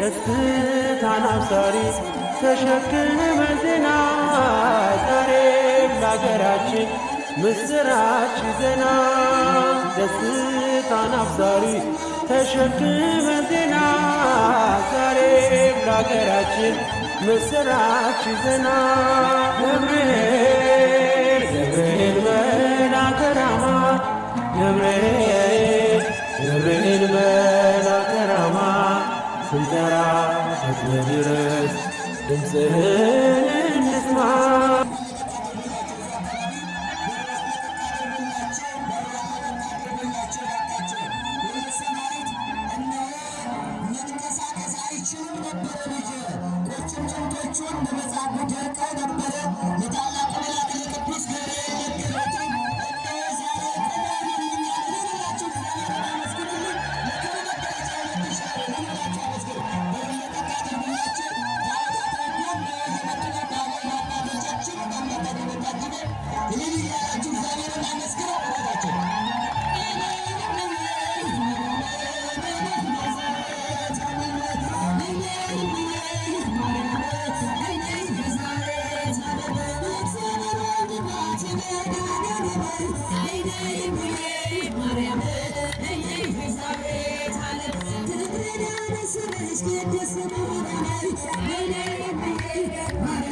ደስታን አብሳሪ ተሸክመ ዜና ዛሬም ለአገራችን ምስራች ዜና ደስታን አብሳሪ ተሸክመ ዜና ዛሬም ለአገራችን ምስራች ዜና ገብርኤል ገብርኤል መልአከ ራማ ገብርኤል ገብርኤል መልአከ ራማ ስንጠራ ፈጥነህ ድረስ ድምፅህን እንስማ Maria